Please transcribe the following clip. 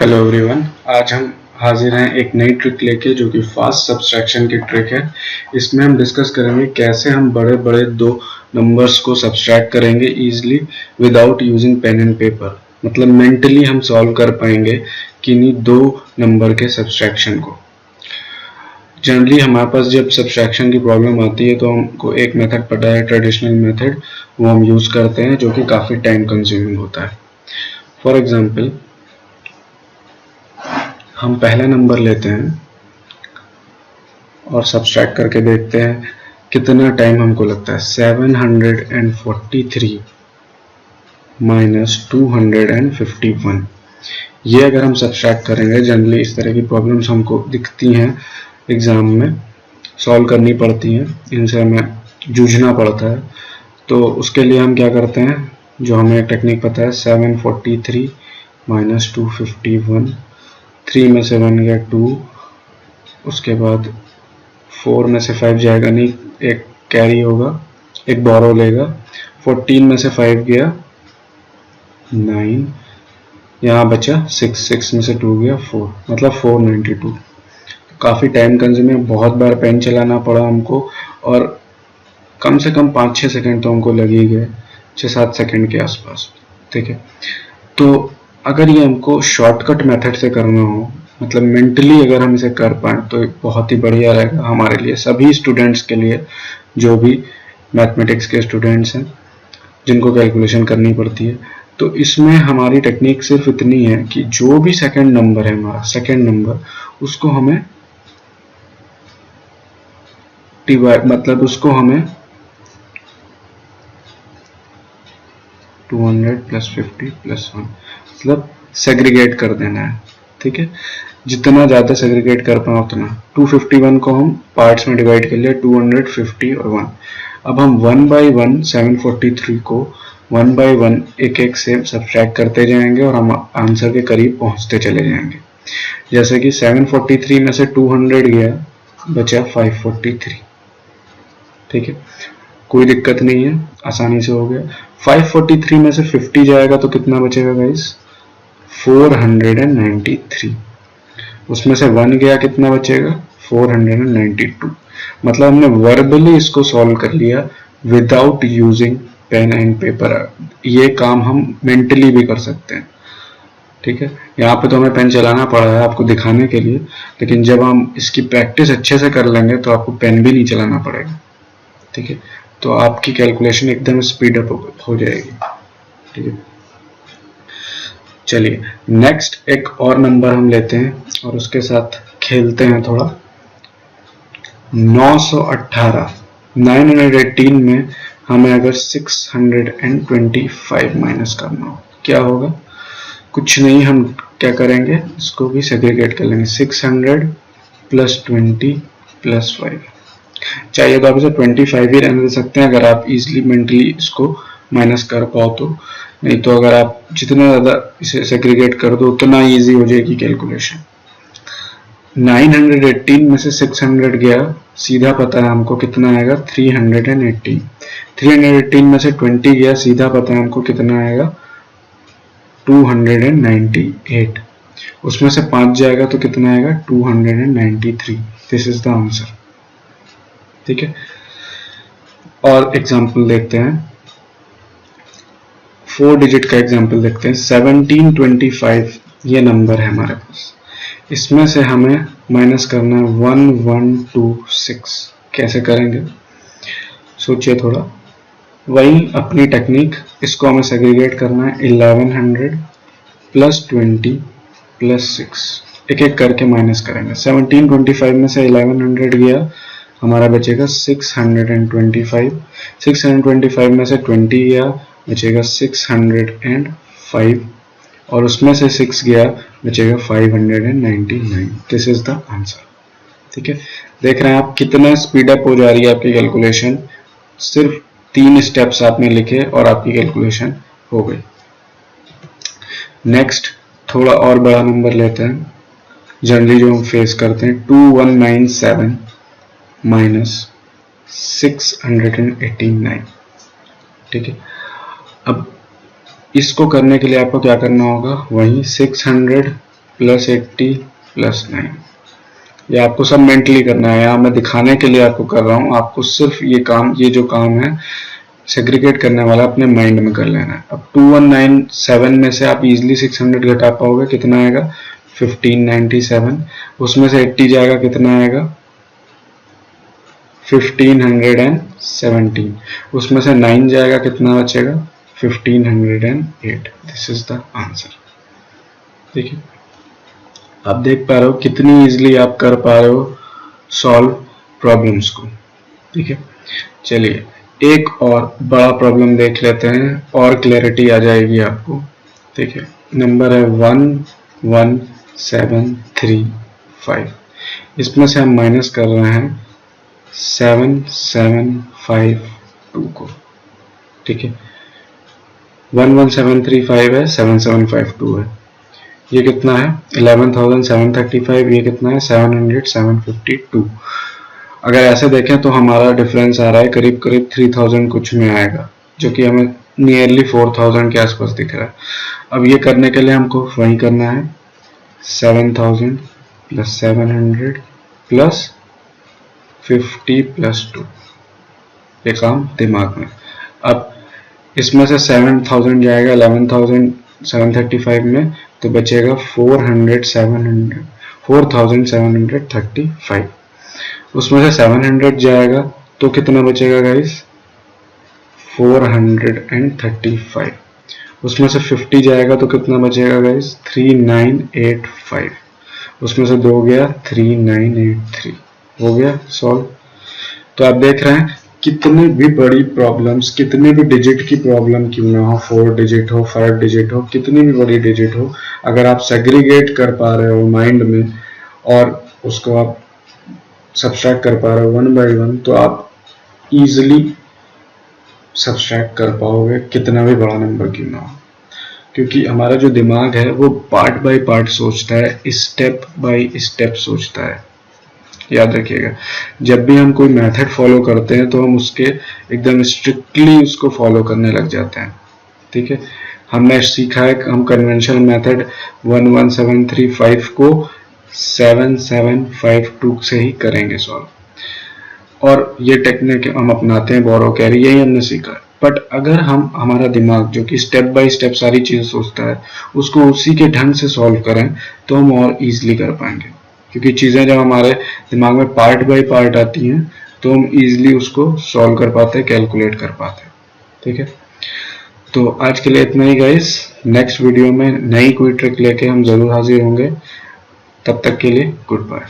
Hello everyone, आज हम हाजिर हैं एक नई ट्रिक लेके जो कि फास्ट सब्सट्रैक्शन की ट्रिक है। इसमें हम डिस्कस करेंगे कैसे हम बड़े बड़े दो नंबर्स को सब्सट्रैक्ट करेंगे easily without using pen and paper. मतलब मेंटली हम सॉल्व कर पाएंगे किन्हीं दो नंबर के सब्सट्रैक्शन को। जनरली हमारे पास जब सब्सट्रैक्शन की प्रॉब्लम आती है तो हमको एक मेथड पता है, ट्रेडिशनल मेथड, वो हम यूज करते हैं जो कि काफ़ी टाइम कंज्यूमिंग होता है। फॉर एग्जाम्पल, हम पहला नंबर लेते हैं और सब्सट्रैक्ट करके देखते हैं कितना टाइम हमको लगता है। 743 माइनस 251। ये अगर हम सब्सट्रैक्ट करेंगे, जनरली इस तरह की प्रॉब्लम्स हमको दिखती हैं एग्जाम में, सॉल्व करनी पड़ती हैं, इनसे हमें जूझना पड़ता है। तो उसके लिए हम क्या करते हैं, जो हमें टेक्निक पता है, 743 माइनस 251, 3 में से 1 गया 2, उसके बाद 4 में से 5 जाएगा नहीं, एक कैरी होगा, एक बोरो लेगा, 14 में से 5 गया 9, यहाँ बचा 6 में से 2 गया 4, मतलब 492। काफ़ी टाइम कंज्यूमिंग, बहुत बार पेन चलाना पड़ा हमको, और कम से कम 5-6 सेकंड तो हमको लग ही गए, 6-7 सेकंड के आसपास। ठीक है, तो अगर ये हमको शॉर्टकट मेथड से करना हो, मतलब मेंटली अगर हम इसे कर पाएँ तो बहुत ही बढ़िया रहेगा हमारे लिए, सभी स्टूडेंट्स के लिए, जो भी मैथमेटिक्स के स्टूडेंट्स हैं जिनको कैलकुलेशन करनी पड़ती है। तो इसमें हमारी टेक्निक सिर्फ इतनी है कि जो भी सेकंड नंबर है हमारा, सेकंड नंबर, उसको हमें डिवाइड, मतलब उसको हमें 200 प्लस 50 प्लस 1, मतलब सेग्रीगेट कर देना है। ठीक है, जितना ज़्यादा सेग्रीगेट कर पाए उतना। 251 को हम पार्ट्स में डिवाइड कर लिया, 250 और 1। अब हम 1 बाई 1 743 को 1 बाई 1 एक एक से सब्ट्रैक्ट करते जाएंगे और हम आंसर के करीब पहुंचते चले जाएंगे। जैसे कि 743 में से 200 गया, बचा 543। ठीक है, कोई दिक्कत नहीं है, आसानी से हो गया। 543 में से 50 जाएगा तो कितना बचेगा गाइस? 493। उसमें से 1 गया, कितना बचेगा? 492। मतलब हमने वर्बली इसको सॉल्व कर लिया without using pen and paper. ये काम हम मेंटली भी कर सकते हैं। ठीक है, यहाँ पे तो हमें पेन चलाना पड़ा है आपको दिखाने के लिए, लेकिन जब हम इसकी प्रैक्टिस अच्छे से कर लेंगे तो आपको पेन भी नहीं चलाना पड़ेगा। ठीक है, तो आपकी कैलकुलेशन एकदम स्पीड अप हो जाएगी। ठीक है, चलिए नेक्स्ट एक और नंबर हम लेते हैं और उसके साथ खेलते हैं थोड़ा। 918, 918 में हमें अगर 625 माइनस करना हो, क्या होगा? कुछ नहीं, हम क्या करेंगे, इसको भी सेग्रीगेट कर लेंगे। 600 प्लस 20 प्लस 5, चाहिए तो आप इसे 25 ही रहने दे सकते हैं अगर आप इजिली मेंटली इसको माइनस कर पाओ तो, नहीं तो अगर आप जितना ज़्यादा इसे सेग्रीगेट कर दो उतना इजी हो जाएगी कैलकुलेशन। 918 में से 600 गया, सीधा पता है हमको कितना आएगा, 318। 318 में से 20 गया, सीधा पता है हमको कितना आएगा, 298। उसमें से 5 जाएगा तो कितना आएगा, 293। This is the answer. ठीक है, और एग्जाम्पल देखते हैं, 4 डिजिट का एग्जाम्पल देखते हैं। 1725 ये नंबर है हमारे पास, इसमें से हमें माइनस करना है 1126। कैसे करेंगे, सोचिए थोड़ा। वही अपनी टेक्निक, इसको हमें सेग्रीगेट करना है। 1100 प्लस 20 प्लस 6, एक एक करके माइनस करेंगे। 1725 में से 1100 गया, हमारा बचेगा 625। 625 में से 20 गया, बचेगा 605, और उसमें से 6 गया, बचेगा 599। This is the answer. ठीक है, देख रहे हैं आप कितना स्पीड अप हो जा रही है आपकी कैलकुलेशन। सिर्फ 3 स्टेप्स आपने लिखे और आपकी कैलकुलेशन हो गई। नेक्स्ट थोड़ा और बड़ा नंबर लेते हैं, जनरली जो हम फेस करते हैं। 2197 माइनस 689। ठीक है, अब इसको करने के लिए आपको क्या करना होगा, वही 600 प्लस 80 प्लस 9। ये आपको सब मेंटली करना है, यहाँ मैं दिखाने के लिए आपको कर रहा हूँ। आपको सिर्फ ये जो काम है सेग्रीगेट करने वाला अपने माइंड में कर लेना है। अब 2197 में से आप इजीली 600 घटा पाओगे, कितना आएगा 1597। उसमें से 80 जाएगा, कितना आएगा 1517। उसमें से 9 जाएगा, कितना बचेगा 1508। This is the answer. ठीक है, आप देख पा रहे हो कितनी इजीली आप कर पा रहे हो सॉल्व प्रॉब्लम्स को। ठीक है, चलिए एक और बड़ा प्रॉब्लम देख लेते हैं और क्लैरिटी आ जाएगी आपको। ठीक है, नंबर है 11735। इसमें से हम माइनस कर रहे हैं 7752 को। ठीक है, 11735 है, 7752 है। ये कितना है 11735, ये कितना है 752। अगर ऐसे देखें तो हमारा डिफरेंस आ रहा है करीब करीब 3000 कुछ में आएगा, जो कि हमें नियरली 4000 के आसपास दिख रहा है। अब ये करने के लिए हमको वही करना है 7000 प्लस 700 प्लस 50 प्लस 2। ये काम दिमाग में। अब इसमें से 7000 जाएगा 11735 में, तो बचेगा 4735। उसमें से 700 जाएगा तो कितना बचेगा गाइस 435। उसमें से 50 जाएगा तो कितना बचेगा गाइस 3985। उसमें से 2 गया 3983। हो गया सॉल्व। तो आप देख रहे हैं कितनी भी बड़ी प्रॉब्लम्स, कितने भी डिजिट की प्रॉब्लम क्यों ना हो, 4 डिजिट हो 5 डिजिट हो, कितनी भी बड़ी डिजिट हो, अगर आप सेग्रीगेट कर पा रहे हो माइंड में और उसको आप सब्सट्रैक्ट कर पा रहे हो 1 बाई 1, तो आप इजीली सब्सट्रैक्ट कर पाओगे कितना भी बड़ा नंबर क्यों ना हो। क्योंकि हमारा जो दिमाग है वो पार्ट बाय पार्ट सोचता है, स्टेप बाय स्टेप सोचता है। याद रखिएगा, जब भी हम कोई मेथड फॉलो करते हैं तो हम उसके एकदम स्ट्रिक्टली उसको फॉलो करने लग जाते हैं। ठीक है, हमने सीखा है हम कन्वेंशनल मेथड 11735 को 7752 से ही करेंगे सॉल्व, और ये टेक्निक हम अपनाते हैं बोरो कैरी, यही हमने सीखा है। बट अगर हम हमारा दिमाग जो कि स्टेप बाय स्टेप सारी चीजें सोचता है उसको उसी के ढंग से सॉल्व करें तो हम और इजीली कर पाएंगे। क्योंकि चीजें जब हमारे दिमाग में पार्ट बाय पार्ट आती हैं तो हम इजीली उसको सॉल्व कर पाते हैं, कैलकुलेट कर पाते हैं। ठीक है, तो आज के लिए इतना ही गाइस। नेक्स्ट वीडियो में नई कोई ट्रिक लेके हम जरूर हाजिर होंगे। तब तक के लिए गुड बाय।